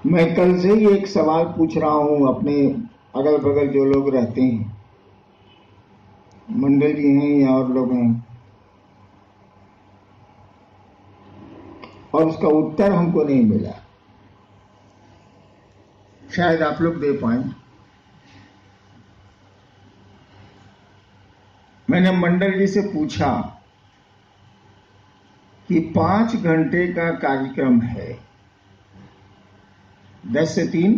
मैं कल से ही एक सवाल पूछ रहा हूं अपने अगल बगल जो लोग रहते हैं, मंडल जी हैं या और लोग हैं, और उसका उत्तर हमको नहीं मिला। शायद आप लोग दे पाए। मैंने मंडल जी से पूछा कि 5 घंटे का कार्यक्रम है, 10 से 3,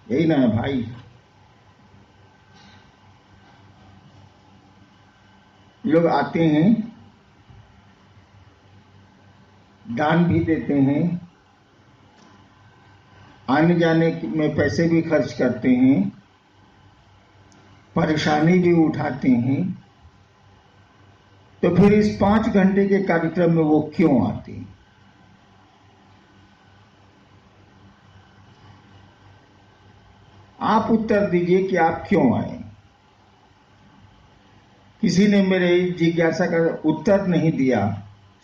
यही ना है भाई? लोग आते हैं, दान भी देते हैं, आने जाने में पैसे भी खर्च करते हैं, परेशानी भी उठाते हैं, तो फिर इस 5 घंटे के कार्यक्रम में वो क्यों आते हैं? आप उत्तर दीजिए कि आप क्यों आए। किसी ने मेरे जिज्ञासा का उत्तर नहीं दिया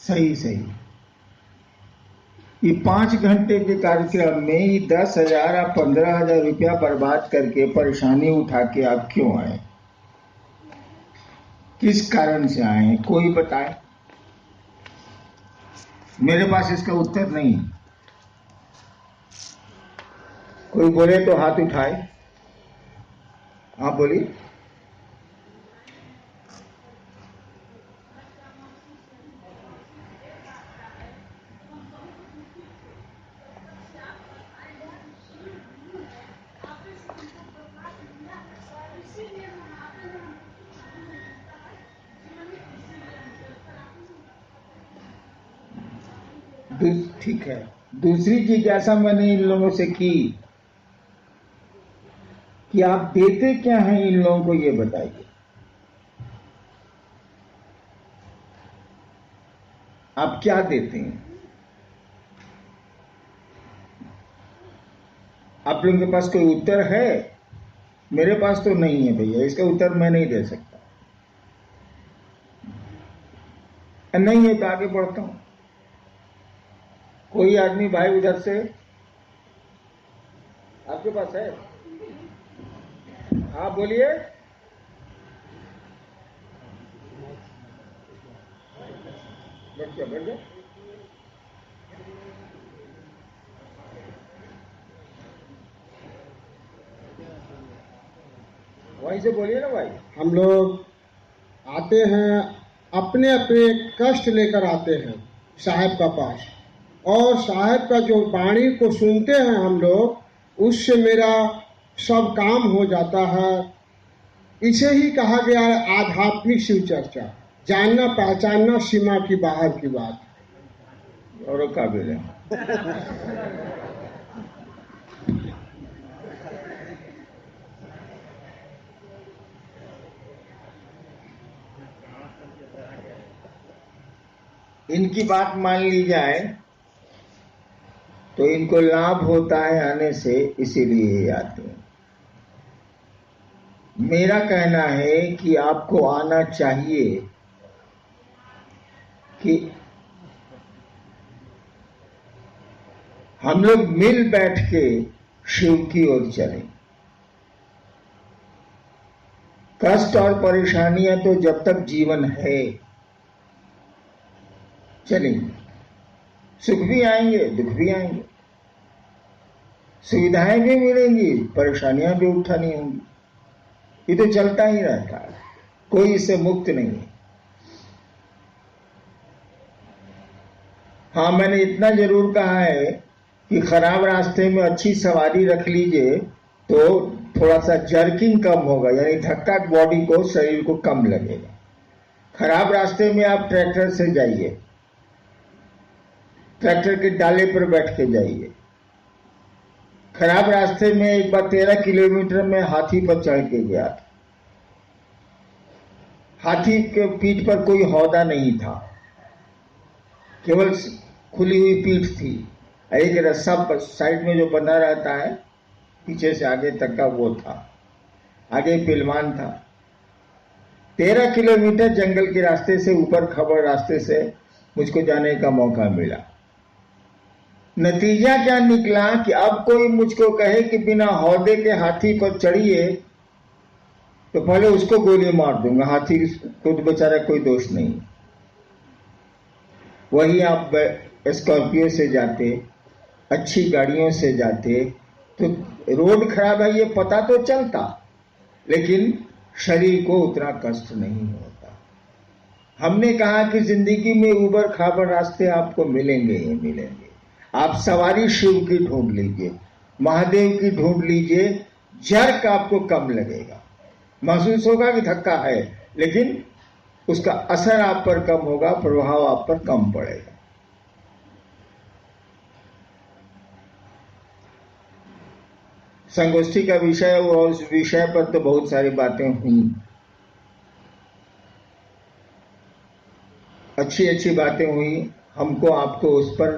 सही सही। ये 5 घंटे के कार्यक्रम में ही 10,000 या 15,000 रुपया बर्बाद करके परेशानी उठा के आप क्यों आए? किस कारण से आए, कोई बताए? मेरे पास इसका उत्तर नहीं। कोई बोले तो हाथ उठाए। आप बोलिए। ठीक है, दूसरी जिज्ञासा मैंने इन लोगों से की कि आप देते क्या हैं इन लोगों को, ये बताइए। आप क्या देते हैं? आप लोगों के पास कोई उत्तर है? मेरे पास तो नहीं है भैया, इसका उत्तर मैं नहीं दे सकता। नहीं है तो आगे बढ़ता हूं। कोई आदमी भाई उधर से आपके पास है? आप बोलिए। बैठ जाओ, बैठ जाओ। वहीं से बोलिए ना भाई। हम लोग आते हैं, अपने अपने कष्ट लेकर आते हैं साहब का पास, और साहब का जो वाणी को सुनते हैं हम लोग, उससे मेरा सब काम हो जाता है। इसे ही कहा गया है आध्यात्मिक शिव चर्चा। जानना पहचानना सीमा की बाहर की बात। और काबिल है। इनकी बात मान ली जाए तो इनको लाभ होता है आने से, इसीलिए ये आते हैं। मेरा कहना है कि आपको आना चाहिए कि हम लोग मिल बैठ के शिव की ओर चलें। कष्ट और परेशानियां तो जब तक जीवन है चलेंगे। सुख भी आएंगे, दुख भी आएंगे, सुविधाएं भी मिलेंगी, परेशानियां भी उठानी होंगी। ये तो चलता ही रहता है, कोई इससे मुक्त नहीं है। हाँ, मैंने इतना जरूर कहा है कि खराब रास्ते में अच्छी सवारी रख लीजिए तो थोड़ा सा जर्किंग कम होगा, यानी धक्का बॉडी को, शरीर को कम लगेगा। खराब रास्ते में आप ट्रैक्टर से जाइए, ट्रैक्टर के डाले पर बैठ के जाइए। खराब रास्ते में एक बार 13 किलोमीटर में हाथी पर चढ़ के गया था। हाथी के पीठ पर कोई हौदा नहीं था, केवल खुली हुई पीठ थी। एक रस्सा साइड में जो बंधा रहता है पीछे से आगे तक का, वो था। आगे पिलवान था। 13 किलोमीटर जंगल के रास्ते से, ऊपर खबर रास्ते से मुझको जाने का मौका मिला। नतीजा क्या निकला कि अब कोई मुझको कहे कि बिना हौदे के हाथी पर चढ़िए तो पहले उसको गोली मार दूंगा। हाथी खुद बेचारा कोई दोष नहीं। वही आप स्कॉर्पियो से जाते, अच्छी गाड़ियों से जाते तो रोड खराब है ये पता तो चलता, लेकिन शरीर को उतना कष्ट नहीं होता। हमने कहा कि जिंदगी में ऊबड़ खाबड़ रास्ते आपको मिलेंगे ही मिलेंगे। आप सवारी शिव की ढूंढ लीजिए, महादेव की ढूंढ लीजिए, जर्क आपको कम लगेगा। महसूस होगा कि धक्का है, लेकिन उसका असर आप पर कम होगा, प्रभाव आप पर कम पड़ेगा। संगोष्ठी का विषय और उस विषय पर तो बहुत सारी बातें हुई, अच्छी अच्छी बातें हुई। हमको आपको उस पर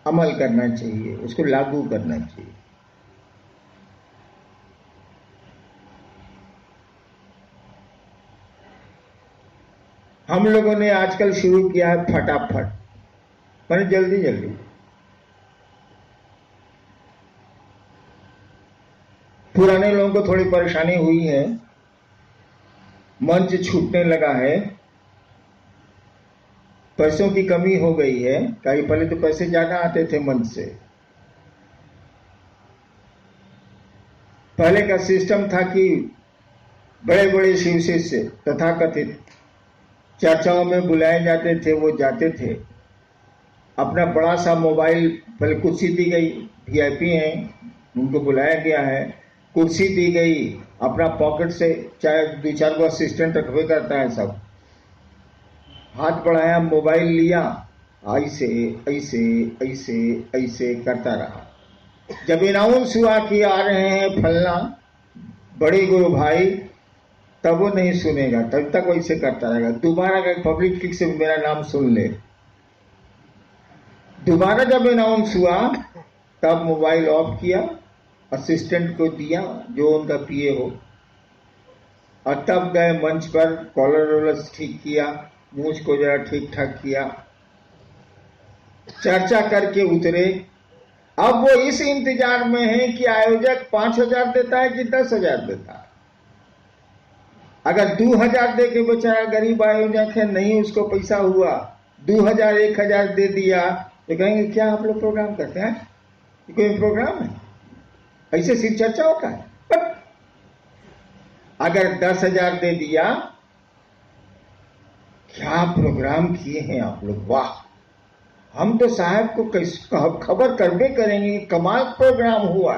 अमल करना चाहिए, उसको लागू करना चाहिए। हम लोगों ने आजकल शुरू किया है फटाफट, मैंने जल्दी जल्दी। पुराने लोगों को थोड़ी परेशानी हुई है, मंच छूटने लगा है, पैसों की कमी हो गई है। कहीं पहले तो पैसे ज्यादा आते थे मंच से। पहले का सिस्टम था कि बड़े बड़े शिव शिष्य तथाकथित चर्चाओं में बुलाए जाते थे, वो जाते थे। अपना बड़ा सा मोबाइल, पहले कुर्सी दी गई, वीआईपी हैं उनको बुलाया गया है, कुर्सी दी गई, अपना पॉकेट से चाहे 2-4 को असिस्टेंट रखवे करता है, सब हाथ बढ़ाया, मोबाइल लिया, ऐसे ऐसे ऐसे ऐसे करता रहा। जब अनाउंस हुआ कि आ रहे हैं फलना बड़े गुरु भाई, तब वो नहीं सुनेगा, तब तक वैसे करता रहेगा। दोबारा अगर पब्लिक ठीक से मेरा नाम सुन ले, दोबारा जब अनाउंस हुआ तब मोबाइल ऑफ किया, असिस्टेंट को दिया जो उनका पीए हो, और तब गए मंच पर, कॉलर वॉलर ठीक किया, मूछ को जरा ठीक ठाक किया, चर्चा करके उतरे। अब वो इस इंतजार में है कि आयोजक 5,000 देता है कि 10,000 देता है। अगर 2,000 दे के बेचारा गरीब आयोजक है, नहीं उसको पैसा हुआ, 2,000 1,000 दे दिया तो कहेंगे क्या आप लोग प्रोग्राम करते हैं? कोई प्रोग्राम है? ऐसे सिर्फ चर्चा होता है। पर अगर 10,000 दे दिया, क्या प्रोग्राम किए हैं आप लोग, वाह, हम तो साहब को खबर करबे करेंगे, कमाल प्रोग्राम हुआ।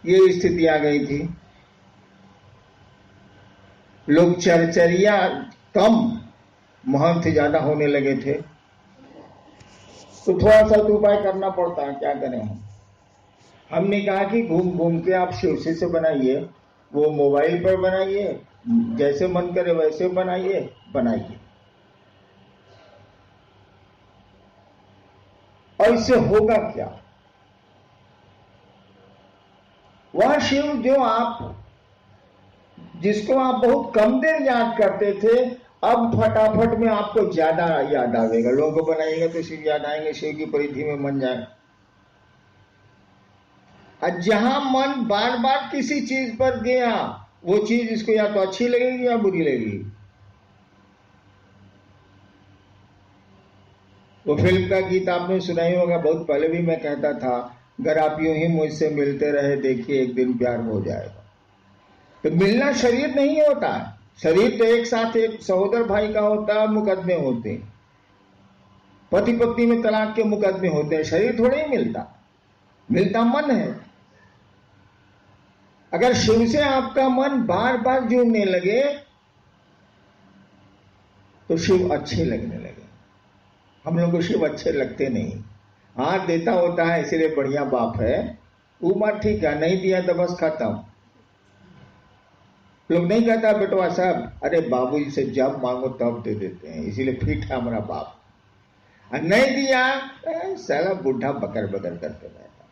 ये स्थिति आ गई थी। लोग चरचरिया कम, महंत ज्यादा होने लगे थे, तो थोड़ा सा तो उपाय करना पड़ता है, क्या करें हम। हमने कहा कि घूम घूम के आप शीशे से बनाइए, वो मोबाइल पर बनाइए, जैसे मन करे वैसे बनाइए। और इससे होगा क्या? वह शिव जिसको आप बहुत कम देर याद करते थे, अब फटाफट में आपको ज्यादा याद आवेगा। लोगों को बनाइएगा तो शिव याद आएंगे, शिव की परिधि में मन जाए। और जहां मन बार बार किसी चीज पर गया, वो चीज इसको या तो अच्छी लगेगी या बुरी लगेगी। वो फिल्म का गीत आपने सुना ही होगा, बहुत पहले भी मैं कहता था, अगर आप यूं ही मुझसे मिलते रहे, देखिए एक दिन प्यार हो जाएगा। तो मिलना शरीर नहीं होता है, शरीर तो एक साथ एक सहोदर भाई का होता है, मुकदमे होते हैं, पति पत्नी में तलाक के मुकदमे होते हैं, शरीर थोड़े ही मिलता मन है। अगर शिव से आपका मन बार बार जुड़ने लगे तो शिव अच्छे लगने लगे। हम लोग को शिव अच्छे लगते नहीं, हाथ देता होता है इसलिए बढ़िया बाप है, वो बात ठीक है, नहीं दिया तो बस खत्म। लोग नहीं कहता बेटवा साहब, अरे बाबू से जब मांगो तब दे देते हैं, इसीलिए फिट है हमारा बाप। और नहीं दिया साला बुढ़ा बकर बकर करते रहता।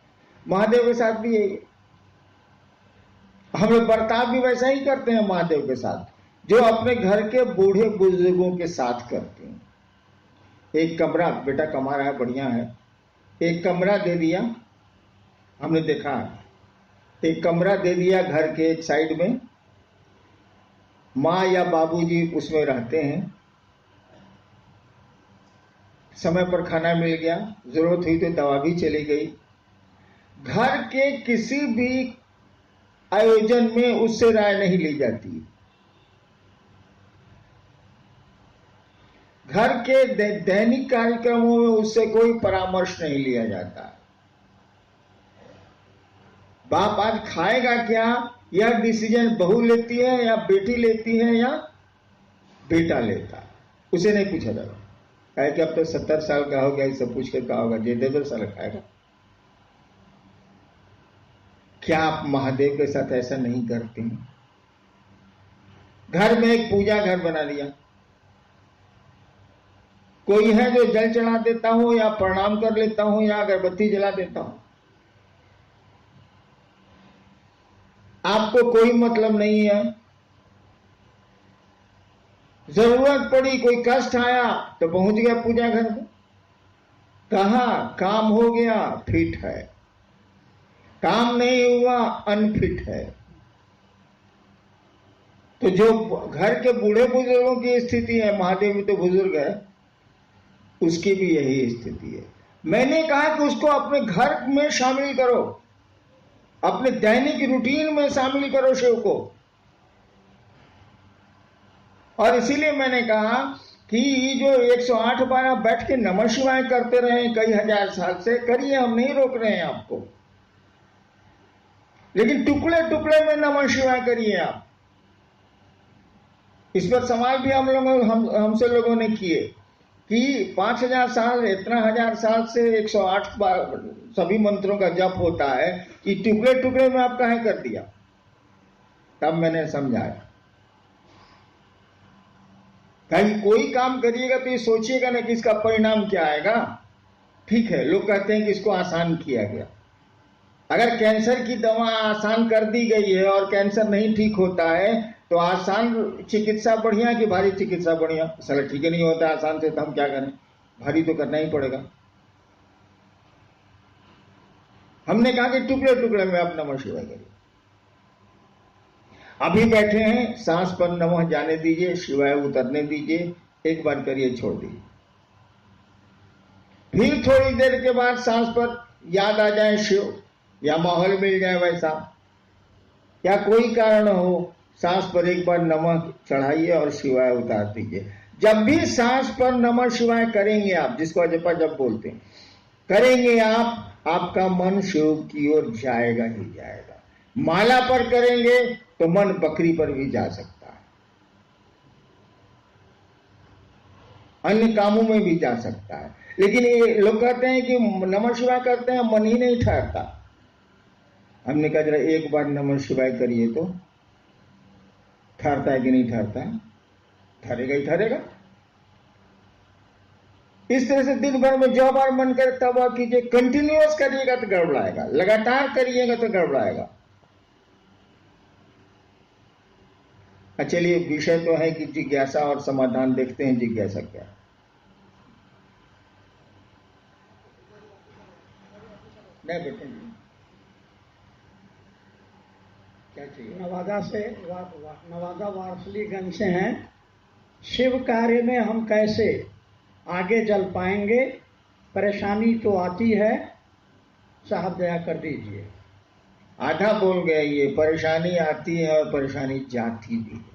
महादेव के साथ भी यही, हम लोग बर्ताव भी वैसा ही करते हैं महादेव के साथ, जो अपने घर के बूढ़े बुजुर्गों के साथ करते हैं। एक कमरा, बेटा कमा रहा है, बढ़िया है, एक कमरा दे दिया, हमने देखा, एक कमरा दे दिया घर के एक साइड में, माँ या बाबूजी उसमें रहते हैं, समय पर खाना मिल गया, जरूरत हुई तो दवा भी चली गई। घर के किसी भी आयोजन में उससे राय नहीं ली जाती। घर के दैनिक कार्यक्रमों में उससे कोई परामर्श नहीं लिया जाता। बाप आज खाएगा क्या, यह डिसीजन बहू लेती है या बेटी लेती है या बेटा लेता, उसे नहीं पूछा जाता। कहे कि अब तो 70 साल का हो गया, इसे पूछ के कहा होगा जे 2 साल खाएगा। क्या आप महादेव के साथ ऐसा नहीं करते हैं? घर में एक पूजा घर बना दिया, कोई है जो जल चढ़ा देता हूं या प्रणाम कर लेता हूं या अगरबत्ती जला देता हूं, आपको कोई मतलब नहीं है। जरूरत पड़ी, कोई कष्ट आया तो पहुंच गया पूजा घर में, कहा काम हो गया, फिट है, काम नहीं हुआ, अनफिट है। तो जो घर के बूढ़े बुजुर्गों की स्थिति है, महादेव भी तो बुजुर्ग है, उसकी भी यही स्थिति है। मैंने कहा कि उसको अपने घर में शामिल करो, अपने दैनिक रूटीन में शामिल करो शिव को। और इसीलिए मैंने कहा कि जो 108 बार आप बैठ के नमः शिवाय करते रहे कई हजार साल से, करिए, हम नहीं रोक रहे हैं आपको, लेकिन टुकड़े टुकड़े में नमः शिवाय करिए आप। इस पर सवाल भी हमसे लोगों ने किए कि 5000 साल, इतना हजार साल से 108 बार सभी मंत्रों का जप होता है, कि टुकड़े टुकड़े में आप काहे कर दिया? तब मैंने समझाया, कहीं कोई काम करिएगा तो ये सोचिएगा ना कि इसका परिणाम क्या आएगा। ठीक है, लोग कहते हैं कि इसको आसान किया गया। अगर कैंसर की दवा आसान कर दी गई है और कैंसर नहीं ठीक होता है, तो आसान चिकित्सा बढ़िया कि भारी चिकित्सा बढ़िया? साला ठीक ही नहीं होता आसान से, तो हम क्या करें, भारी तो करना ही पड़ेगा। हमने कहा कि टुकड़े टुकड़े में आप नमः शिवाय करिए। अभी बैठे हैं, सांस पर नमः जाने दीजिए, शिवाय उतरने दीजिए, एक बार करिए, छोड़ दीजिए। फिर थोड़ी देर के बाद सांस पर याद आ जाए शिव, या माहौल मिल जाए वैसा, या कोई कारण हो, सांस पर एक बार नमः चढ़ाइए और शिवाय उतार दीजिए। जब भी सांस पर नमः शिवाय करेंगे आप, जिसको अजपा जब बोलते हैं, करेंगे आप, आपका मन शिव की ओर जाएगा ही जाएगा। माला पर करेंगे तो मन बकरी पर भी जा सकता है, अन्य कामों में भी जा सकता है। लेकिन ये लोग कहते हैं कि नमः शिवाय करते हैं, मन ही नहीं ठहरता। हमने कहा जरा एक बार नमः शिवाय करिए तो ठहरता है कि नहीं ठहरता है? ठहरेगा ही ठहरेगा। इस तरह से दिन भर में जो बार मन करे तब आप कीजिए, कंटिन्यूअस करिएगा तो गड़बड़ाएगा, लगातार करिएगा तो गड़बड़ाएगा। चलिए, विषय तो है कि जिज्ञासा और समाधान, देखते हैं जिज्ञासा क्या। नहीं बेटे, क्या चाहिए? नवादा वारसलीगंज से हैं। शिव कार्य में हम कैसे आगे चल पाएंगे? परेशानी तो आती है, साहब दया कर दीजिए। आधा बोल गए, ये परेशानी आती है और परेशानी जाती भी है।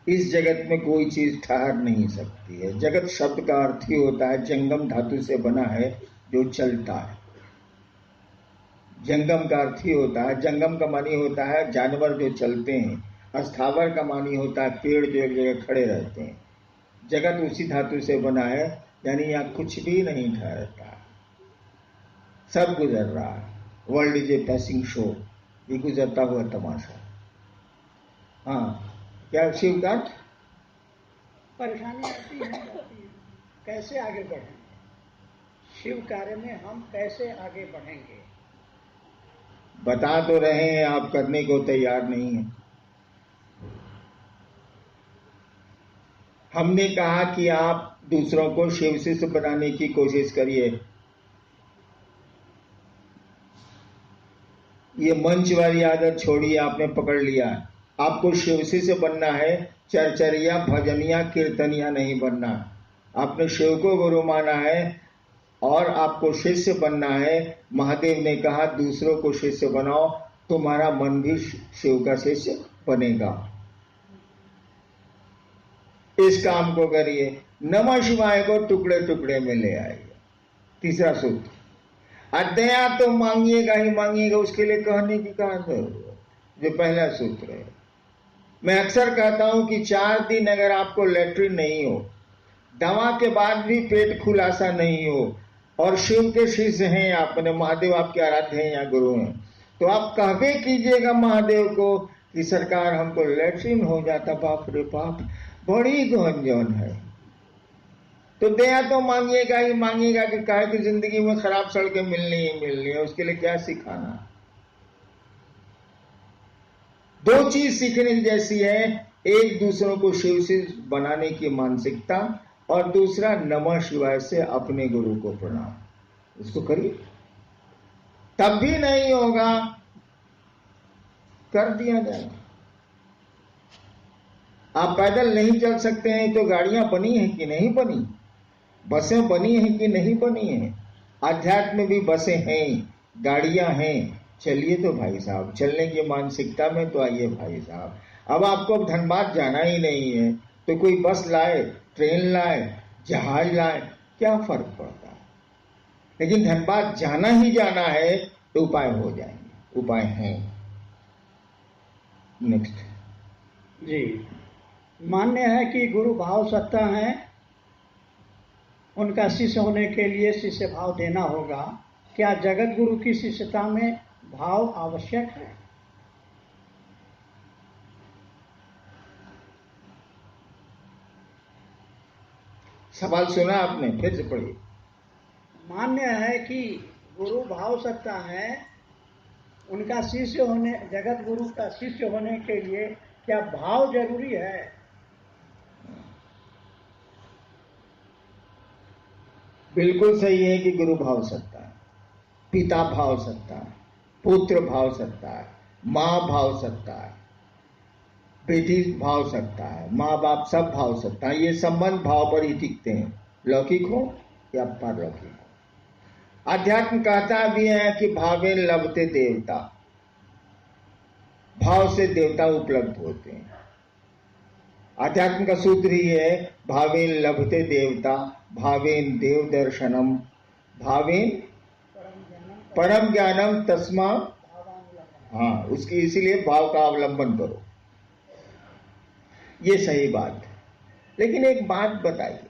इस जगत में कोई चीज ठहर नहीं सकती है। जगत शब्द का अर्थ ही होता है, जंगम धातु से बना है जो चलता है। जंगम का अर्थ ही होता है, जंगम का मानी होता है जानवर जो चलते हैं, अस्थावर का मानी होता है पेड़ जो एक जगह खड़े रहते हैं। जगत उसी धातु से बना है, यानी यहाँ कुछ भी नहीं ठहरता, सब गुजर रहा है। World is a passing show, ये गुजरता हुआ तमाशा। हाँ, क्या शिव का परेशानी आती है, कैसे आगे बढ़ेंगे? शिव कार्य में हम कैसे आगे बढ़ेंगे? बता तो रहे हैं, आप करने को तैयार नहीं है। हमने कहा कि आप दूसरों को शिव शिष्य बनाने की कोशिश करिए। ये मंच वाली आदत छोड़िए, आपने पकड़ लिया। आपको शिव शिष्य बनना है, चरचरिया भजनिया कीर्तनिया नहीं बनना। आपने शिव को गुरु माना है और आपको शिष्य बनना है। महादेव ने कहा दूसरों को शिष्य बनाओ, तुम्हारा मन भी शिव का शिष्य बनेगा। इस काम को करिए। नमः शिवाय को टुकड़े टुकड़े में ले आइए। तीसरा सूत्र, अदया तो मांगिएगा ही मांगिएगा, उसके लिए कहने की कहां जरूरत। जो पहला सूत्र है, मैं अक्सर कहता हूं कि 4 दिन अगर आपको लेटरिन नहीं हो, दवा के बाद भी पेट खुलासा नहीं हो, और शिव के शिष्य हैं आप, महादेव आपके आराध्य हैं या गुरु हैं, तो आप कहवे कीजिएगा महादेव को कि सरकार हमको लेटरिन हो जाता, बाप रे बाप बड़ी गंजन है। तो दया तो मांगिएगा ही मांगिएगा कि काहे की जिंदगी में खराब सड़कें मिलनी ही मिलनी है, उसके लिए क्या सिखाना। 2 चीज सीखने जैसी है, एक दूसरों को शिव शिष्य बनाने की मानसिकता, और दूसरा नमः शिवाय से अपने गुरु को प्रणाम। इसको करिए, तब भी नहीं होगा कर दिया जाएगा। आप पैदल नहीं चल सकते हैं तो गाड़ियां बनी हैं कि नहीं बनी, बसें बनी हैं कि नहीं बनी हैं। अध्यात्म में भी बसें हैं, गाड़ियां हैं, चलिए तो भाई साहब, चलने की मानसिकता में तो आइए भाई साहब। अब आपको धनबाद जाना ही नहीं है तो कोई बस लाए, ट्रेन लाए, जहाज लाए, क्या फर्क पड़ता है। लेकिन धनबाद जाना ही जाना है तो उपाय हो जाएंगे, उपाय हैं। नेक्स्ट जी, मान्य है कि गुरु भाव सत्ता है, उनका शिष्य होने के लिए शिष्य भाव देना होगा। क्या जगत गुरु की शिष्यता में भाव आवश्यक है? सवाल सुना आपने, फिर से पढ़िए। मान्य है कि गुरु भाव सत्ता है, उनका शिष्य होने, जगत गुरु का शिष्य होने के लिए क्या भाव जरूरी है? बिल्कुल सही है कि गुरु भाव सत्ता है, पिता भाव सत्ता है, पुत्र भाव सत्ता है, माँ भाव सत्ता है, बेटी भाव सत्ता है, माँ बाप सब भाव सत्ता है। ये संबंध भाव पर ही टिकते हैं, लौकिक हो या पारलौकिक हो। अध्यात्म कहता भी है कि भावेन लभते देवता, भाव से देवता उपलब्ध होते हैं। अध्यात्म का सूत्र ही है भावेन लभते देवता, भावेन देव दर्शनम, भावेन परम ज्ञानम तस्मा। हाँ, उसकी इसीलिए भाव का अवलंबन करो, ये सही बात है। लेकिन एक बात बताइए,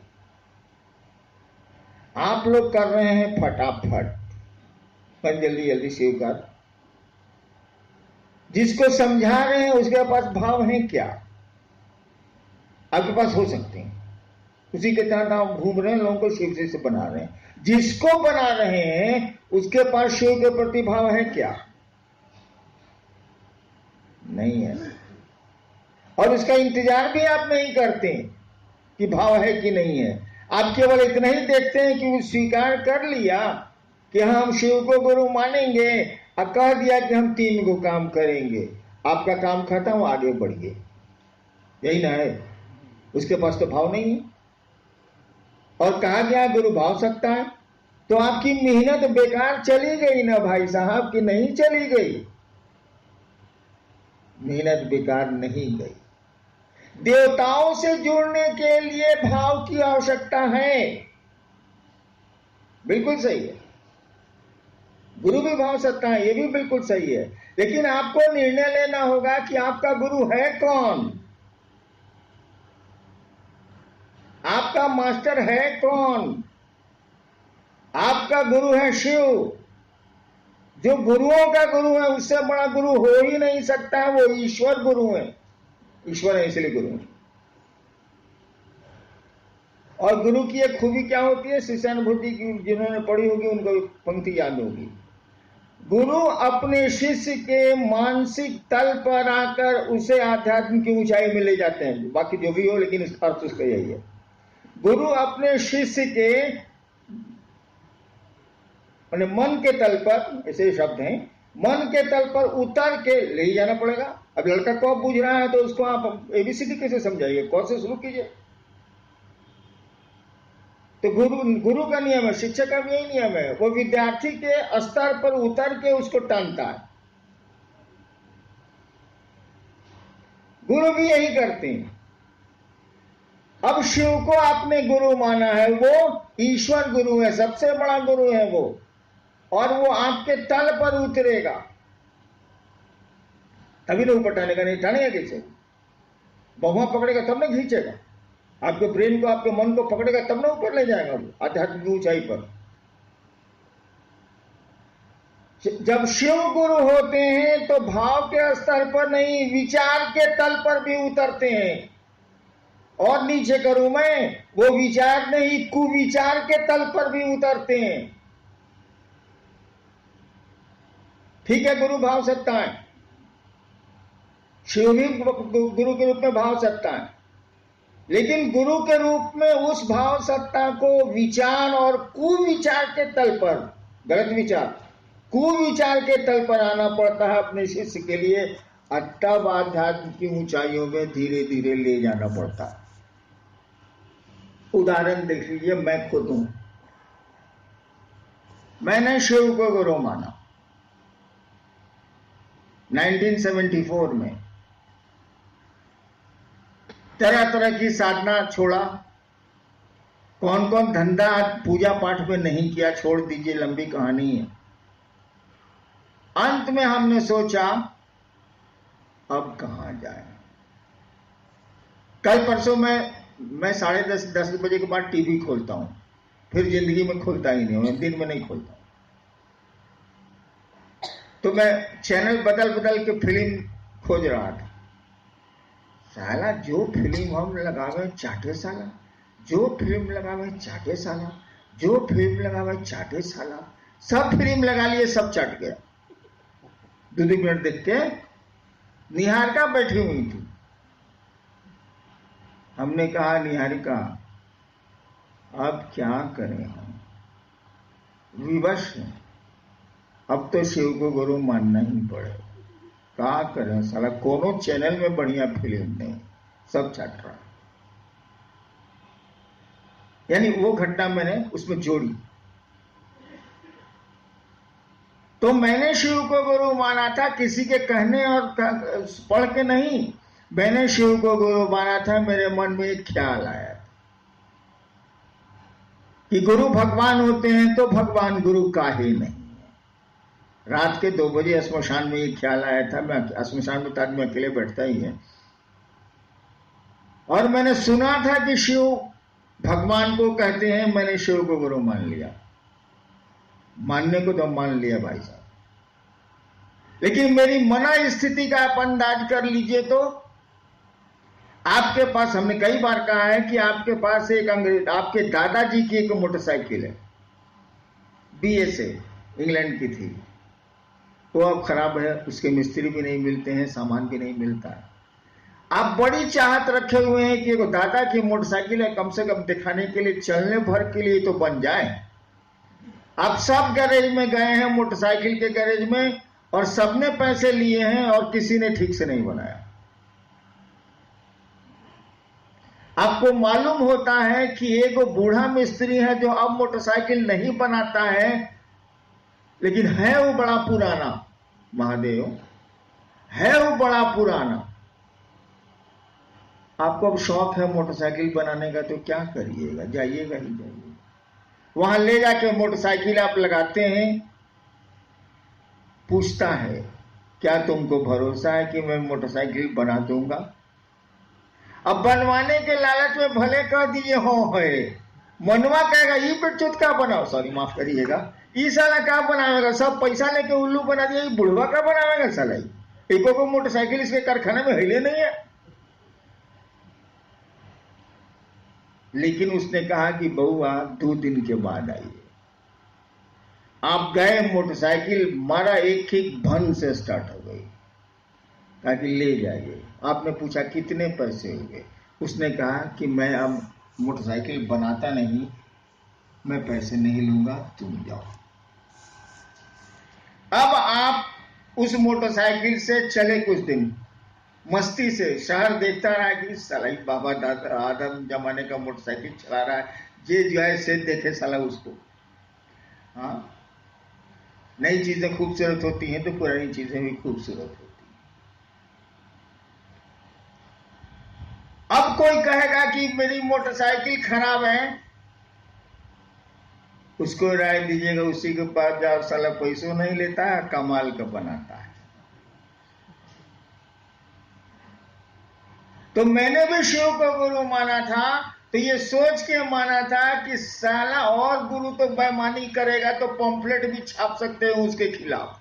आप लोग कर रहे हैं फटाफट, पर जल्दी जल्दी स्वीकार, जिसको समझा रहे हैं उसके पास भाव है क्या? आपके पास हो सकते हैं, उसी के तहत आप घूम रहे हैं, लोगों को शिव शिष्य बना रहे हैं। जिसको बना रहे हैं उसके पास शिव के प्रति भाव है क्या? नहीं है, और उसका इंतजार भी आप नहीं करते कि भाव है कि नहीं है। आप केवल इतना ही देखते हैं कि वो स्वीकार कर लिया कि हम शिव को गुरु मानेंगे और कह दिया कि हम 3 को काम करेंगे, आपका काम खत्म, आगे बढ़िए, यही ना है। उसके पास तो भाव नहीं है, और कहा गया गुरु भाव सकता है, तो आपकी मेहनत बेकार चली गई ना भाई साहब, कि नहीं चली गई? मेहनत बेकार नहीं गई। देवताओं से जुड़ने के लिए भाव की आवश्यकता है, बिल्कुल सही है। गुरु भी भाव सकता है, ये भी बिल्कुल सही है। लेकिन आपको निर्णय लेना होगा कि आपका गुरु है कौन, आपका मास्टर है कौन। आपका गुरु है शिव, जो गुरुओं का गुरु है, उससे बड़ा गुरु हो ही नहीं सकता है, वो ईश्वर गुरु है। ईश्वर है इसलिए गुरु है। और गुरु की एक खूबी क्या होती है, शिष्यानुभूति की जिन्होंने पढ़ी होगी उनको पंक्ति याद होगी, गुरु अपने शिष्य के मानसिक तल पर आकर उसे आध्यात्म की ऊंचाई में ले जाते हैं। बाकी जो भी हो, लेकिन इसका अर्थ उसका यही है। गुरु अपने शिष्य के मन के तल पर, ऐसे शब्द हैं, मन के तल पर उतर के ले जाना पड़ेगा। अब लड़का को बुझ रहा है तो उसको आप एबीसीडी कैसे समझाइए, कौन से शुरू कीजिए। तो गुरु का नियम है, शिक्षक का भी यही नियम है, वो विद्यार्थी के स्तर पर उतर के उसको टानता है। गुरु भी यही करते हैं। अब शिव को आपने गुरु माना है, वो ईश्वर गुरु है, सबसे बड़ा गुरु है वो, और वो आपके तल पर उतरेगा तभी तो ऊपर टानेगा, नहीं टानेगा कैसे? बहुआ पकड़ेगा तब ना खींचेगा, आपके ब्रेन को, आपके मन को पकड़ेगा तब ना ऊपर ले जाएगा वो आध्यात्मिक ऊंचाई पर। जब शिव गुरु होते हैं तो भाव के स्तर पर नहीं, विचार के तल पर भी उतरते हैं। और नीचे करूं मैं, वो विचार नहीं, कुविचार के तल पर भी उतरते हैं। ठीक है, गुरु भाव सत्ता है, शिव भी गुरु के रूप में भाव सत्ता है, लेकिन गुरु के रूप में उस भाव सत्ता को विचार और कुविचार के तल पर, गलत विचार, कुविचार के तल पर आना पड़ता है अपने शिष्य के लिए। तब आध्यात्म की ऊंचाइयों में धीरे धीरे ले जाना पड़ता है। उदाहरण देख लीजिए, मैं खुद हूं, मैंने शिव को गुरु माना 1974 में। तरह तरह की साधना छोड़ा, कौन कौन धंधा पूजा पाठ में नहीं किया, छोड़ दीजिए, लंबी कहानी है। अंत में हमने सोचा अब कहां जाए। कल परसों मैं 10:30 बजे के बाद टीवी खोलता हूं, फिर जिंदगी में खोलता ही नहीं हूं, दिन में नहीं खोलता। तो मैं चैनल बदल बदल के फिल्म खोज रहा था। साला जो फिल्म हम लगावे चाटे साला, जो फिल्म लगावे चाटे साला, जो फिल्म लगावे चाटे साला, सब फिल्म लगा लिए, सब चाट गया। 2 मिनट देख के निहारिका बैठी हुई थी। हमने कहा, निहारिका अब क्या करें, हम विवश हैं, अब तो शिव को गुरु मानना ही पड़े। क्या करें साला, कोनो चैनल में बढ़िया फिल्म नहीं, सब छाट रहा। यानी वो घटना मैंने उसमें जोड़ी। तो मैंने शिव को गुरु माना था, किसी के कहने और पढ़ के नहीं, मैंने शिव को गुरु माना था। मेरे मन में एक ख्याल आया कि गुरु भगवान होते हैं तो भगवान गुरु काहे नहीं। रात के 2 बजे श्मशान में ये ख्याल आया था। मैं श्मशान में तो आदमी अकेले बैठता ही है, और मैंने सुना था कि शिव भगवान को कहते हैं। मैंने शिव को गुरु मान लिया, मानने को तो मान लिया भाई साहब, लेकिन मेरी मना स्थिति का आप अंदाज कर लीजिए। तो आपके पास, हमने कई बार कहा है कि आपके पास एक आपके दादाजी की एक मोटरसाइकिल है, BSA इंग्लैंड की थी, वो अब खराब है, उसके मिस्त्री भी नहीं मिलते हैं, सामान भी नहीं मिलता है। आप बड़ी चाहत रखे हुए हैं कि एक दादा की मोटरसाइकिल है, कम से कम दिखाने के लिए, चलने भर के लिए तो बन जाए। आप सब गैरेज में गए हैं, मोटरसाइकिल के गैरेज में, और सबने पैसे लिए हैं और किसी ने ठीक से नहीं बनाया। आपको मालूम होता है कि एक बूढ़ा मिस्त्री है जो अब मोटरसाइकिल नहीं बनाता है, लेकिन है वो बड़ा पुराना, महादेव है वो बड़ा पुराना। आपको अब शौक है मोटरसाइकिल बनाने का, तो क्या करिएगा, जाइएगा ही जाइए। वहां ले जाके मोटरसाइकिल आप लगाते हैं, पूछता है क्या तुमको भरोसा है कि मैं मोटरसाइकिल बना दूंगा? अब बनवाने के लालच में भले कह दिए हो है, मनवा कहेगा ये पेट का बनाओ, सॉरी माफ करिएगा, ये साला क्या बनावेगा, सब पैसा लेके उल्लू बना दिया, ये बुढ़वा का बनावेगा साला, एको को मोटरसाइकिल इसके कारखाने में हिले नहीं है। लेकिन उसने कहा कि बउआ 2 दिन के बाद आइए। आप गए, मोटरसाइकिल मारा, एक ही भन से स्टार्ट हो गई। कहा कि ले जाइए। आपने पूछा कितने पैसे हुए? उसने कहा कि मैं अब मोटरसाइकिल बनाता नहीं, मैं पैसे नहीं लूंगा, तुम जाओ। अब आप उस मोटरसाइकिल से चले कुछ दिन, मस्ती से शहर देखता रहा कि साला ही बाबा दादा आदम जमाने का मोटरसाइकिल चला रहा है, ये जो है से देखे साला उसको। हाँ, नई चीजें खूबसूरत होती हैं तो पुरानी चीजें भी खूबसूरत होती हैं। अब कोई कहेगा कि मेरी मोटरसाइकिल खराब है, उसको राय दीजिएगा उसी के पास जाओ, साला पैसों नहीं लेता है, कमाल का बनाता है। तो मैंने भी शिव को गुरु माना था, तो ये सोच के माना था कि साला और गुरु तो बेईमानी करेगा तो पंफलेट भी छाप सकते हैं उसके खिलाफ।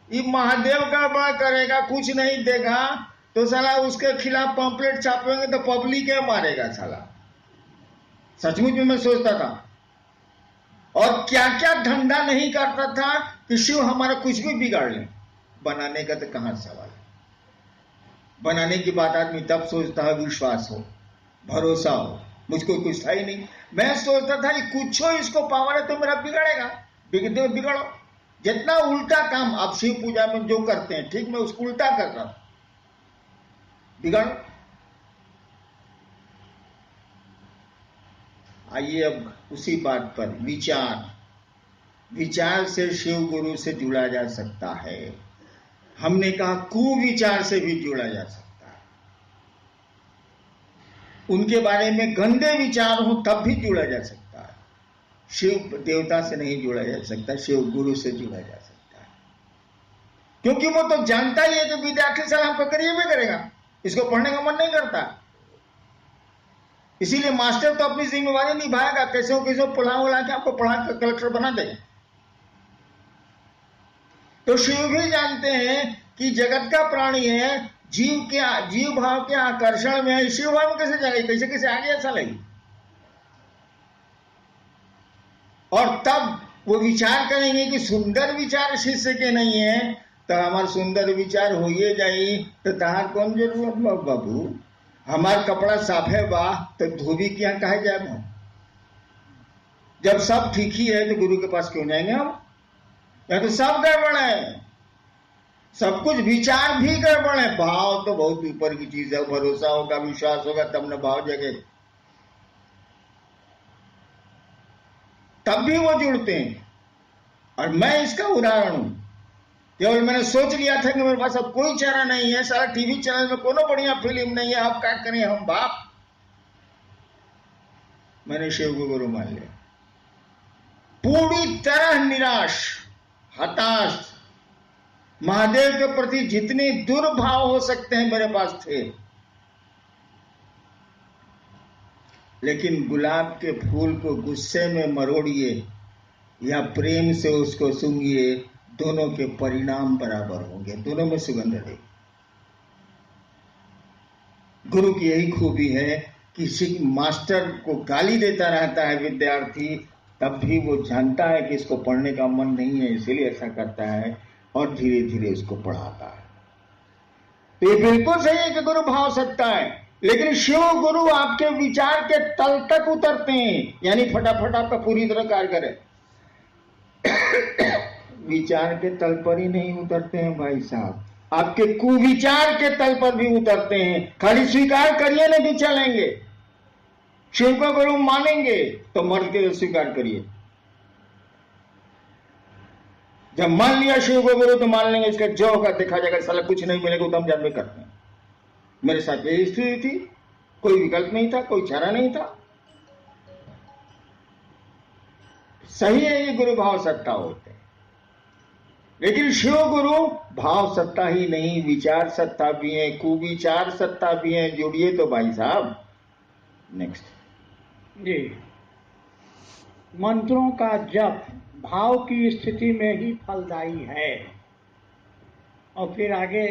ये महादेव का बड़ा करेगा, कुछ नहीं देगा तो साला उसके खिलाफ पंफलेट छापेंगे तो पब्लिक है मारेगा साला। सचमुच में मैं सोचता था, और क्या क्या धंधा नहीं करता था कि शिव हमारा कुछ भी बिगाड़ ले। बनाने का तो कहां सवाल है, बनाने की बात आदमी तब सोचता है विश्वास हो, भरोसा हो। मुझको कुछ था ही नहीं, मैं सोचता था कि कुछ हो इसको पावर है तो मेरा बिगड़ेगा, बिगड़ो। जितना उल्टा काम आप शिव पूजा में जो करते हैं, ठीक मैं उसको उल्टा कर रहा हूं, बिगड़ो। आइए अब उसी बात पर, विचार से शिव गुरु से जुड़ा जा सकता है। हमने कहा कुविचार से भी जुड़ा जा सकता है, उनके बारे में गंदे विचार हो तब भी जुड़ा जा सकता है। शिव देवता से नहीं जुड़ा जा सकता, शिव गुरु से जुड़ा जा सकता है, क्योंकि वो तो जानता ही है कि विद्यार्थी साल हमको करिए भी करेगा, इसको पढ़ने का मन नहीं करता। इसीलिए मास्टर तो अपनी जिम्मेवारी निभाएगा, कैसे पढ़ा के आपको पढ़ा कर कलेक्टर बना देगा। तो शिव भी जानते हैं कि जगत का प्राणी है, जीव भाव के आकर्षण में है, शिव भाव कैसे जाएगी, कैसे आगे ऐसा लगी। और तब वो विचार करेंगे कि सुंदर विचार शिष्य के नहीं है, तो हमारे सुंदर विचार हो ही जाए तो तहार कौन जरूरत बाबू, हमार कपड़ा साफ है बा तो धोबी क्या कहे जाए। जब सब ठीक ही है तो गुरु के पास क्यों जाएंगे हम, या तो सब गड़बड़ है, सब कुछ विचार भी गड़बड़ है। भाव तो बहुत ऊपर की चीज है, भरोसा होगा, विश्वास होगा तब न भाव जगे, तब भी वो जुड़ते हैं। और मैं इसका उदाहरण हूं, केवल मैंने सोच लिया था कि मेरे पास अब कोई चारा नहीं है, सारा टीवी चैनल में कोनो बढ़िया फिल्म नहीं है, अब क्या करें हम बाप। मैंने शिव को गुरु मान लिया, पूरी तरह निराश, हताश, महादेव के प्रति जितने दुर्भाव हो सकते हैं मेरे पास थे। लेकिन गुलाब के फूल को गुस्से में मरोड़िए या प्रेम से उसको सूंघिए, दोनों के परिणाम बराबर होंगे, दोनों में सुगंध है। गुरु की यही खूबी है कि मास्टर को गाली देता रहता है विद्यार्थी, तब भी वो जानता है कि इसको पढ़ने का मन नहीं है, इसीलिए ऐसा करता है और धीरे धीरे उसको पढ़ाता है। तो ये बिल्कुल सही है कि गुरु भाव सकता है, लेकिन शिव गुरु आपके विचार के तल तक उतरते हैं, यानी फटाफट आपका पूरी तरह कार्य करे। विचार के तल पर ही नहीं उतरते हैं भाई साहब, आपके कुविचार के तल पर भी उतरते हैं। खाली स्वीकार करिए ना कि चलेंगे, शिव को गुरु मानेंगे तो मर्द के स्वीकार करिए। जब मान लिया शिव को गुरु तो मान लेंगे, इसका जो होगा देखा जाएगा, साला कुछ नहीं मिलेगा तो हम जानबे करते हैं। मेरे साथ यही स्थिति थी, कोई विकल्प नहीं था, कोई चारा नहीं था। सही है ये गुरु भाव सत्ता होते हैं, लेकिन शिव गुरु भाव सत्ता ही नहीं, विचार सत्ता भी है, कुविचार सत्ता भी है। जोड़िए तो भाई साहब। नेक्स्ट जी, मंत्रों का जप भाव की स्थिति में ही फलदायी है। और फिर आगे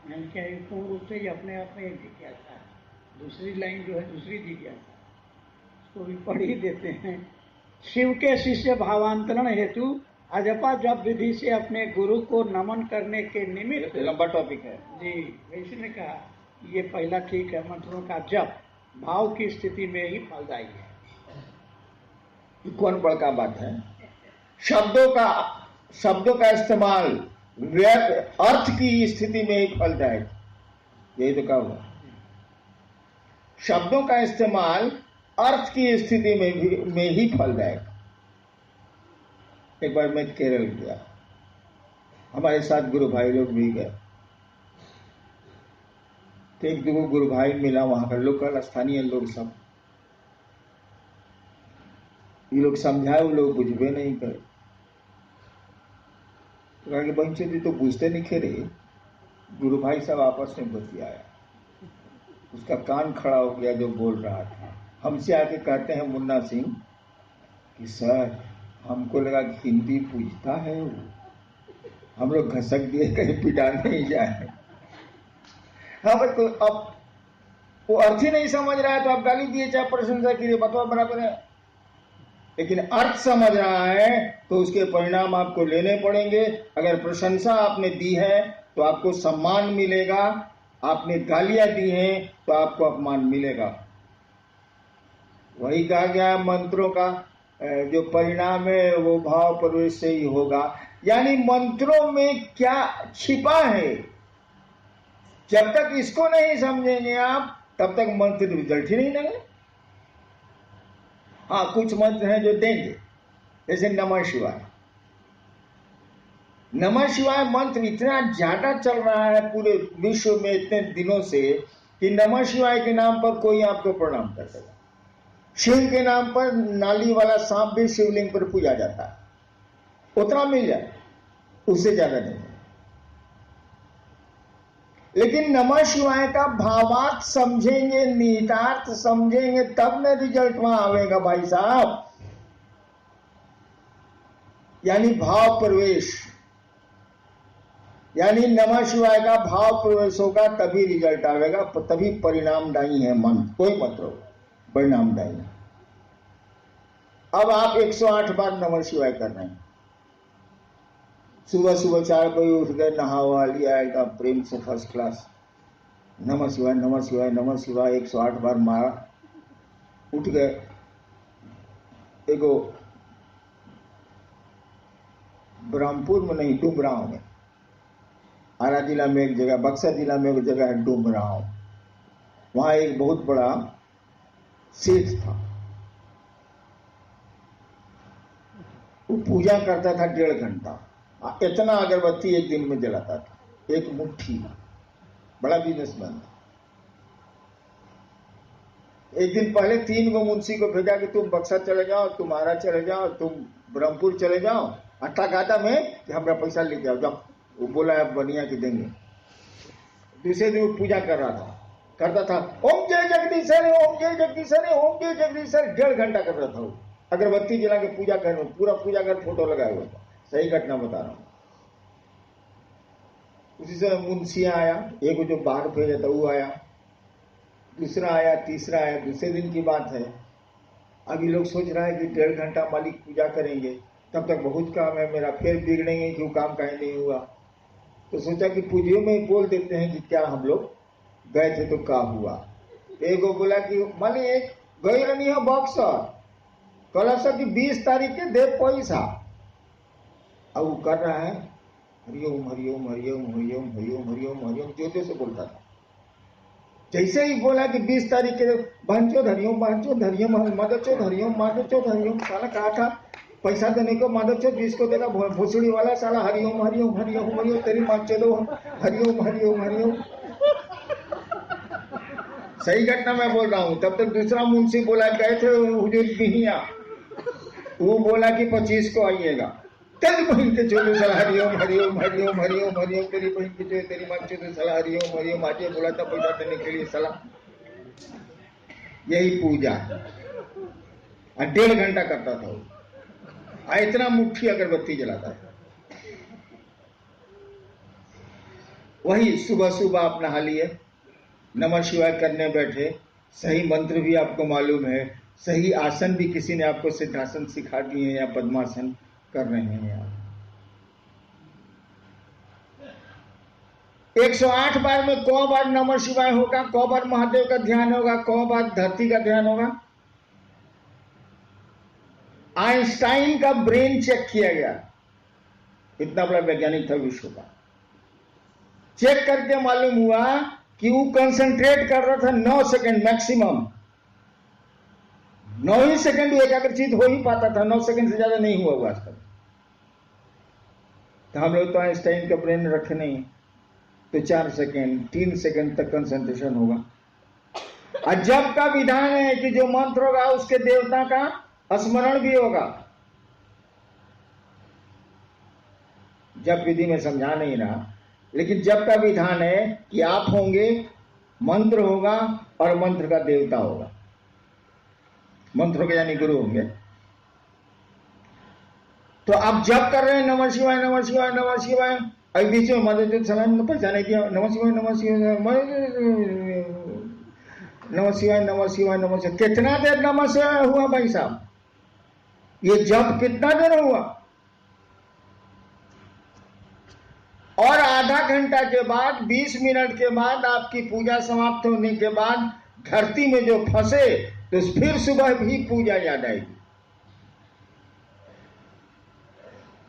क्या पूर्ण रूप से ही अपने आप में जिज्ञासा है, दूसरी लाइन जो है दूसरी जिज्ञासा, उसको भी पढ़ ही देते हैं। शिव के शिष्य भावांतरण हेतु अजपा जप विधि से अपने गुरु को नमन करने के निमित्त, लंबा टॉपिक है जी, वैसे ने कहा ये पहला ठीक है, मंत्रों का जप भाव की स्थिति में ही फलदायी है। ये कौन बड़का बात है? शब्दों का इस्तेमाल अर्थ की स्थिति में ही फलदायक, यही तो कहा हुआ। शब्दों का इस्तेमाल अर्थ की स्थिति में ही फलदायक। एक बार मैं केरल गया, हमारे साथ गुरु भाई लोग भी गए, तो एक दो गुरु भाई मिला, वहां का लोकल स्थानीय लोग सब, ये लोग समझाए, वो लोग बुझबे नहीं करे। तो कहा कि बंचो तो बुझते नहीं खे रहे। गुरु भाई सब आपस में बतियाया, उसका कान खड़ा हो गया जो बोल रहा था। हमसे आके कहते हैं मुन्ना सिंह कि सर हमको लगा कि हिंदी पूछता है वो, हम लोग घसक दिए कहीं पिटा नहीं जाए। हाँ भाई, तो अब वो अर्थ ही नहीं समझ रहा है तो आप गाली दिए चाहे प्रशंसा कीजिए, बतवा बराबर है। लेकिन अर्थ समझ रहा है तो उसके परिणाम आपको लेने पड़ेंगे। अगर प्रशंसा आपने दी है तो आपको सम्मान मिलेगा, आपने गालियां दी हैं तो आपको अपमान मिलेगा। वही कहा गया मंत्रों का जो परिणाम है वो भाव प्रवेश से ही होगा। यानी मंत्रों में क्या छिपा है, जब तक इसको नहीं समझेंगे आप तब तक मंत्र रिजल्ट ही नहीं देंगे। हाँ, कुछ मंत्र हैं जो देंगे, जैसे नमः शिवाय। नमः शिवाय मंत्र इतना ज्यादा चल रहा है पूरे विश्व में इतने दिनों से कि नमः शिवाय के नाम पर कोई आपको प्रणाम कर देगा। शिव के नाम पर नाली वाला सांप भी शिवलिंग पर पूजा जाता है, उतना मिल जाए, उससे ज्यादा नहीं। लेकिन नमः शिवाय का भावार्थ समझेंगे, निहितार्थ समझेंगे, तब न रिजल्ट वहां आवेगा भाई साहब। यानी भाव प्रवेश, यानी नमः शिवाय का भाव प्रवेश होगा तभी रिजल्ट आवेगा, तभी परिणामदायी है मंत्र, कोई मंत्र हो परिणामदायी। अब आप 108 बार नमः शिवाय कर रहे हैं, सुबह सुबह 4 बजे उठ गए, नहावा लिया एकदम प्रेम से फर्स्ट क्लास, नमः शिवाय नमः शिवाय नमः शिवाय 108 बार मारा, उठ गए। एगो ब्रह्मपुर में नहीं, डुमराव में, आरा जिला में एक जगह, बक्सर जिला में एक जगह है डुमराव, वहां एक बहुत बड़ा सेठ था, वो पूजा करता था 1.5 घंटा, इतना अगरबत्ती एक दिन में जलाता था, एक मुट्ठी, बड़ा बिजनेसमैन था। एक दिन पहले 3 गो मुंशी को भेजा कि तुम बक्सर चले जाओ, तुम आरा चले जाओ, तुम ब्रह्मपुर चले जाओ, अट्टा गाता में कि हमारा पैसा लेके आओ, जाओ। वो बोला अब बनिया के देंगे। दूसरे दिन वो पूजा कर रहा था, करता था ओम जय जगदीशर, ओम जय जगदीशर, ओम जय जगदीशर, 1.5 घंटा कर रहा था वो, अगरबत्ती जला के पूजा कर, पूरा पूजा कर, फोटो लगाया हुआ था। सही घटना बता रहा हूं। उसी समय मुंशिया आया, एक जो बाहर भेजा था वो आया, दूसरा आया, तीसरा आया, दूसरे दिन की बात है। अभी लोग सोच रहा है कि 1.5 घंटा मालिक पूजा करेंगे, तब तक बहुत काम है मेरा, फिर बिगड़ेंगे क्यों, काम कहीं नहीं हुआ। तो सोचा कि पूजियों में बोल देते हैं कि क्या हम लोग गए थे तो क्या हुआ। एगो बोला कि मालिक गई नहीं हो बक्सर, कल सर की 20 तारीख के दे पैसा। अब वो कर रहा है हरिओम हरिओम हरिओम हरिओम हरिओम हरिओम हरिओम, जोते से बोलता था। जैसे ही बोला कि 20 तारीख के बहनचो धरियोम, बहनचो धरियोम, मदरचो धरियोम, मदरचो धरियोम, साला कहा था पैसा देने को, मदरचो जिसको देगा भोसड़ी वाला, साला हरिओम हरिओम हरिओम हरिओम, तेरी मांचे दो हरिओम हरिओम हरिओम। सही घटना मैं बोल रहा हूं। तब तक दूसरा मुंशी बोला, गए थे हुजूर बिहिया, वो बोला कि 25 को आइएगा, तेरी बहन के चोले साला हरिओम हरिओम हरिओम हरिओम हरिओम, तेरी बहन के चोले, तेरी मां के चोले साला हरिओम हरिओम। आज बोला था पैसा देने के लिए साला। यही पूजा 1.5 घंटा करता था वो, इतना मुट्ठी अगरबत्ती जलाता था। वही सुबह सुबह आप नहा लिए, नमः शिवाय करने बैठे, सही मंत्र भी आपको मालूम है, सही आसन भी किसी ने आपको सिद्धासन सिखा दिए हैं या पद्मासन कर रहे हैं आप। 108 बार में कौ बार नमः शिवाय होगा, कौ बार महादेव का ध्यान होगा, कौ बार धरती का ध्यान होगा। आइंस्टाइन का ब्रेन चेक किया गया, इतना बड़ा वैज्ञानिक था विश्व का। चेक करके मालूम हुआ कि वो कंसंट्रेट कर रहा था 9 सेकंड मैक्सिमम। 9 ही सेकंड एकाग्रचित हो ही पाता था, 9 सेकंड से ज्यादा नहीं हुआ आज तक। तो हम लोग तो आइंस्टाइन का ब्रेन रखे नहीं, तो 4 सेकंड 3 सेकंड तक कंसंट्रेशन होगा। और जप का विधान है कि जो मंत्र होगा उसके देवता का स्मरण भी होगा। जप विधि में समझा नहीं रहा, लेकिन जप का विधान है कि आप होंगे, मंत्र होगा और मंत्र का देवता होगा। मंत्रों के यानी गुरु होंगे। तो आप जप कर रहे हैं नमः शिवाय नमः शिवाय नमः शिवाय, अभी बीच में मदद सलाम पहचाने किया नमः शिवाय नमः शिवाय नमः शिवाय नमः शिवाय नमः शिवाय। कितना देर नमः शिवाय हुआ भाई साहब? ये जप कितना देर हुआ? और आधा घंटा के बाद 20 मिनट के बाद आपकी पूजा समाप्त होने के बाद धरती में जो फंसे तो फिर सुबह भी पूजा याद आएगी।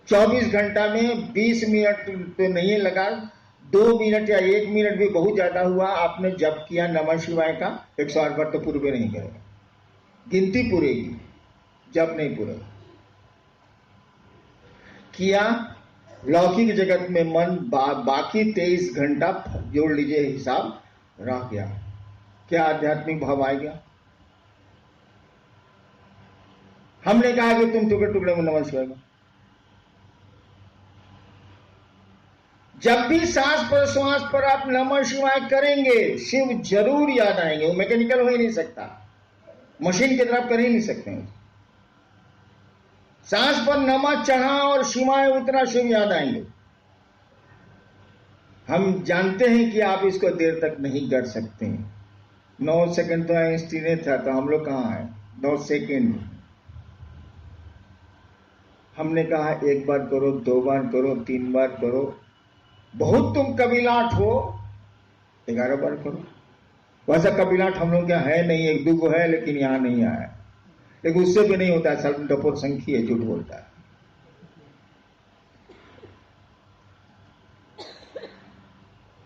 24 घंटा में 20 मिनट तो नहीं लगा, 2 मिनट या 1 मिनट भी बहुत ज्यादा हुआ। आपने जप किया नमः शिवाय का 108 बार, तो पूरे नहीं करेगा, गिनती पूरेगी, जप नहीं पूरेगा। किया लौकिक जगत में मन बाकी 23 घंटा जोड़ लीजिए हिसाब रह गया। क्या आध्यात्मिक भाव आ गया? हमने कहा कि तुम टुकड़े टुकड़े में नमः शिवाय। जब भी सांस प्रश्वास पर आप नमः शिवाय करेंगे, शिव जरूर याद आएंगे। वो मैकेनिकल हो ही नहीं सकता, मशीन की तरफ कर ही नहीं सकते। सांस पर नमः चढ़ा और शिवाय उतना शिव याद आएंगे। हम जानते हैं कि आप इसको देर तक नहीं कर सकते। 9 सेकंड तो आइंस्टीन था, तो हम लोग कहां हैं? 9 सेकंड। हमने कहा 1 बार करो, 2 बार करो, 3 बार करो। बहुत तुम कबीलाट हो, 11 बार करो। वैसा कबीलाट हम लोग क्या है नहीं, 1-2 को है, लेकिन यहां नहीं आया। लेकिन उससे भी नहीं होता है, सब डपोर संखी है, झूठ बोलता है।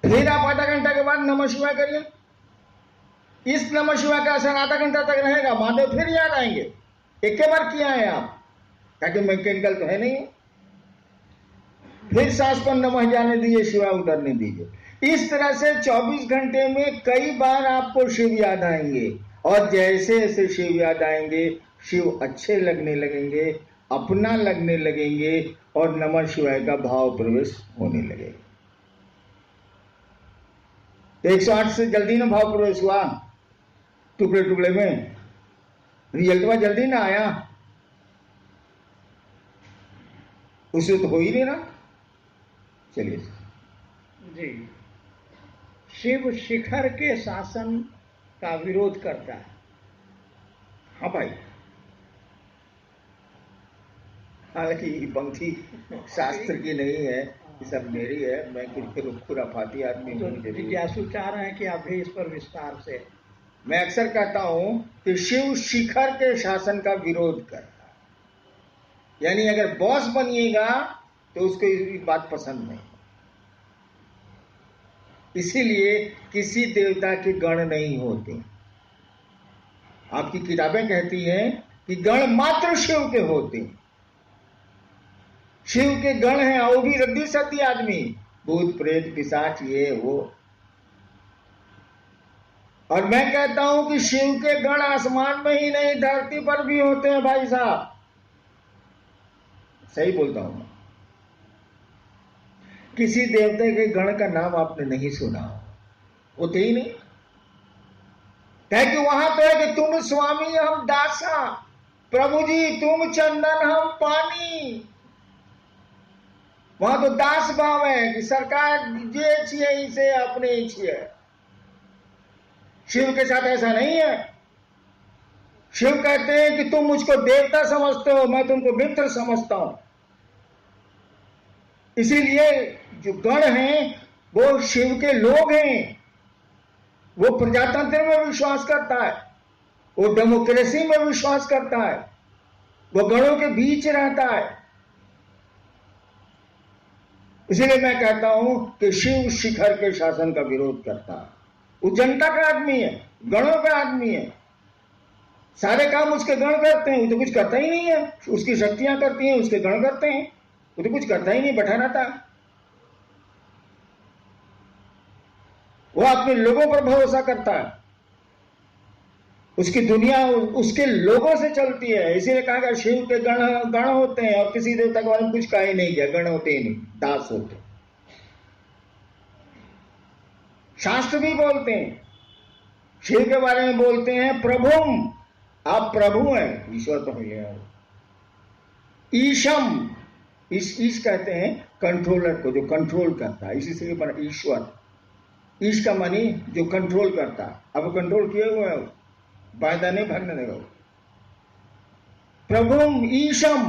फिर आप आधा घंटा के बाद नमः शिवाय करिए। इस नमः शिवाय का असर आधा घंटा तक रहेगा, महादेव फिर याद आएंगे। एक बार किया है आप, ताकि मैकेनिकल तो है नहीं। फिर सांस पर नमः जाने दीजिए, शिवाय उतरने दीजिए। इस तरह से 24 घंटे में कई बार आपको शिव याद आएंगे, और जैसे जैसे शिव याद आएंगे, शिव अच्छे लगने लगेंगे, अपना लगने लगेंगे, और नमः शिवाय का भाव प्रवेश होने लगेगा। तो 108 से जल्दी ना भाव प्रवेश हुआ, टुकड़े टुकड़े में रिजल्ट में जल्दी ना आया, उसे तो हो ही नहीं रहा। चलिए जी, शिव शिखर के शासन का विरोध करता है। हाँ भाई, हालांकि ये पंक्ति शास्त्र की नहीं है, ये सब मेरी है। मैं खुराफाती आदमी हूँ। जिज्ञासु चाह रहे हैं कि आप भी इस पर विस्तार से। मैं अक्सर कहता हूं कि शिव शिखर के शासन का विरोध करता है, यानी अगर बॉस बनिएगा तो उसको ये बात पसंद नहीं। इसीलिए किसी देवता के गण नहीं होते। आपकी किताबें कहती हैं कि गण मात्र शिव के होते। शिव के गण हैं, वो भी रद्दी सद्दी आदमी, भूत प्रेत पिशाच ये वो। और मैं कहता हूं कि शिव के गण आसमान में ही नहीं, धरती पर भी होते हैं भाई साहब। सही बोलता हूं मैं। किसी देवता के गण का नाम आपने नहीं सुना, होते ही नहीं। कि वहां तो है कि तुम स्वामी हम दासा, प्रभु जी तुम चंदन हम पानी। वहां तो दास भाव है कि सरकार जे छिए इसे अपने ही छिए। शिव के साथ ऐसा नहीं है। शिव कहते हैं कि तुम मुझको देवता समझते हो, मैं तुमको मित्र समझता हूं। इसीलिए जो गण हैं वो शिव के लोग हैं, वो प्रजातंत्र में विश्वास करता है, वो डेमोक्रेसी में विश्वास करता है, वो गणों के बीच रहता है। इसलिए मैं कहता हूं कि शिव शिखर के शासन का विरोध करता है। वो जनता का आदमी है, गणों का आदमी है, सारे काम उसके गण करते हैं, वो तो कुछ करता ही नहीं है। उसकी शक्तियां करती हैं, उसके गण करते हैं, वो तो कुछ करता ही नहीं, बैठा रहता। वो अपने लोगों पर भरोसा करता है, उसकी दुनिया उसके लोगों से चलती है। इसीलिए कहा गया शिव के गण होते हैं, और किसी देवता के बारे में कुछ कहा ही नहीं गया, गण होते ही नहीं, दास होते। शास्त्र भी बोलते हैं, शिव के बारे में बोलते हैं प्रभुम, आप प्रभु हैं, ईश्वर तो है। ईशम, ईश कहते हैं कंट्रोलर को, जो कंट्रोल करता है, इसी से बना ईश्वर। ईश का मानी जो कंट्रोल करता है। अब कंट्रोल किए हुए है, वायदा नहीं भागने देगा। प्रभुम ईशम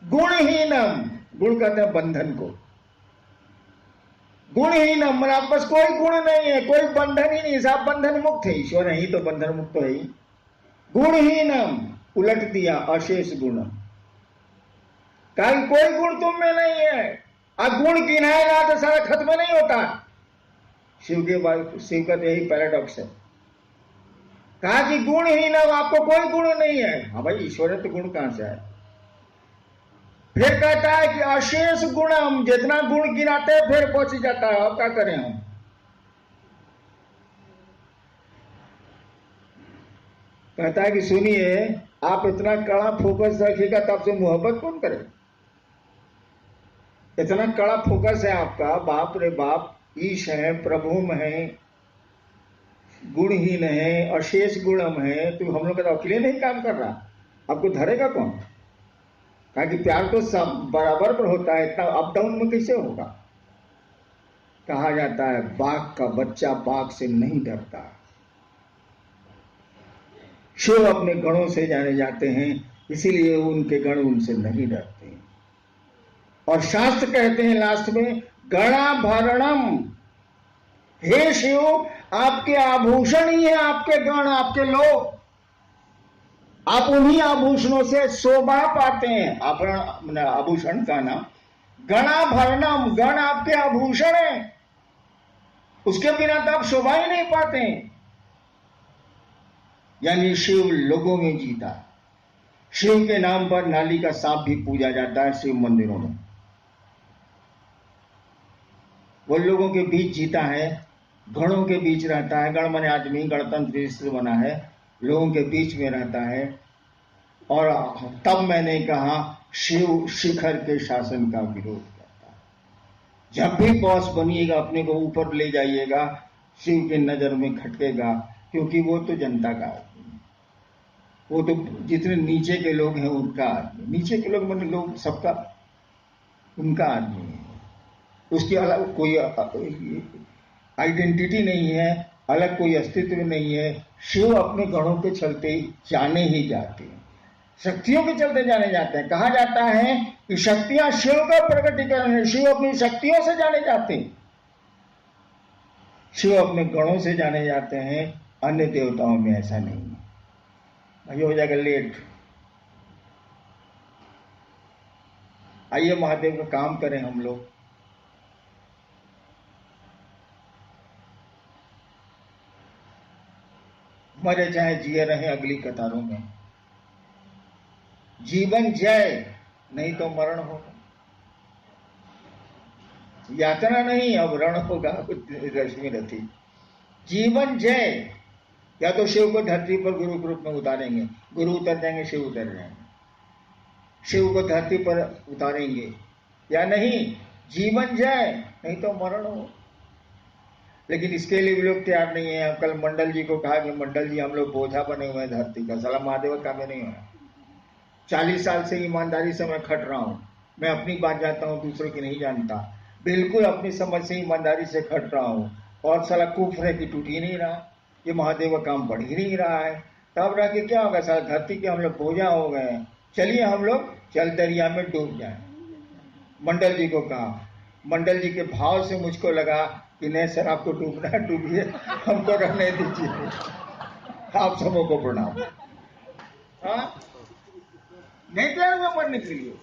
गुणहीनम, गुण कहते हैं बंधन को, गुणहीनम मन आप बस कोई गुण नहीं है, कोई बंधन ही नहीं, सब बंधन मुक्त है। ईश्वर है ही तो बंधन मुक्त है ही। गुणहीनम उलट दिया अशेष गुणम, कल कोई गुण तुम में नहीं है। अब गुण गिनाएगा तो सारा खत्म नहीं होता। शिव का तो यही पैराडॉक्स है। कहा कि गुणहीनम, आपको कोई गुण नहीं है। हाँ भाई, ईश्वर है तो गुण कहां से है? फिर कहता है कि अशेष गुणम, जितना गुण गिनाते हैं फिर पहुंच जाता है। अब क्या करें हम? कहता है कि सुनिए, आप इतना कड़ा फोकस रखिएगा तब से मोहब्बत कौन करे? इतना कड़ा फोकस है आपका, बाप रे बाप, ईश है, प्रभुम है, गुणहीन है, अशेष गुणम है, तो हम लोग का तो अकेले नहीं काम कर रहा, आपको धरेगा कौन? कहा कि प्यार तो सब बराबर पर होता है, इतना अप डाउन में कैसे होगा? कहा जाता है बाघ का बच्चा बाघ से नहीं डरता। शिव अपने गणों से जाने जाते हैं, इसीलिए उनके गण उनसे नहीं डरते। और शास्त्र कहते हैं लास्ट में, गणाभरणम, हे शिव आपके आभूषण ही है आपके गण, आपके लोग। आप उन्हीं आभूषणों से शोभा पाते हैं। आभूषण का नाम गणाभरणम, गण आपके आभूषण है, उसके बिना तो आप शोभा ही नहीं पाते हैं। यानी शिव लोगों में जीता। शिव के नाम पर नाली का सांप भी पूजा जाता है शिव मंदिरों में। वो लोगों के बीच जीता है, गणों के बीच रहता है। गण माने आदमी, गणतंत्र से बना है, लोगों के बीच में रहता है। और तब मैंने कहा शिव शिखर के शासन का विरोध करता है। जब भी बॉस बनिएगा अपने को ऊपर ले जाइएगा, शिव के नजर में खटकेगा, क्योंकि वो तो जनता का आदमी है। वो तो जितने नीचे के लोग हैं उनका आदमी, नीचे के लोग मतलब लोग सबका उनका आदमी है। उसकी अलग कोई आइडेंटिटी नहीं है, अलग कोई अस्तित्व नहीं है। शिव अपने गणों के चलते जाने ही जाते हैं, शक्तियों के चलते जाने जाते हैं। कहा जाता है कि शक्तियां शिव का प्रकटीकरण है, शिव अपनी शक्तियों से जाने जाते हैं। शिव अपने गणों से जाने जाते हैं, अन्य देवताओं में ऐसा नहीं है। भाई हो जाएगा लेट, आइए महादेव का काम करें हम लोग। मरे चाहे जिए रहे अगली कतारों में। जीवन जय, नहीं तो मरण होगा। यातना नहीं, अब रण होगा। रश्मि रथी जीवन जय। या तो शिव को धरती पर गुरु के रूप में उतारेंगे, गुरु उतर जाएंगे, शिव उतर जाएंगे। शिव को धरती पर उतारेंगे या नहीं, जीवन जय, नहीं तो मरण हो। लेकिन इसके लिए भी लोग तैयार नहीं है। कल मंडल जी को कहा कि मंडल जी हम लोग बोझा बने हुए हैं धरती का, साला महादेव का भी नहीं हुआ। 40 साल से ईमानदारी से मैं खट रहा हूं, मैं अपनी बात जानता हूं, दूसरों की नहीं जानता। बिल्कुल अपनी समझ से ईमानदारी से खट रहा हूं, और साला कुफ्र है कि टूट ही नहीं रहा, ये महादेव का काम बढ़ ही नहीं रहा है। तब रह के क्या होगा? साला धरती के हम लोग बोझा हो गए। चलिए हम लोग चल दरिया में डूब जाए। मंडल जी को कहा मंडल जी के भाव से मुझको लगा कि नहीं सर, आपको डूबना है डूबिए, हमको रहने दीजिए। आप सबों को प्रणाम। हाँ, नहीं तैयार हुआ मरने के लिए।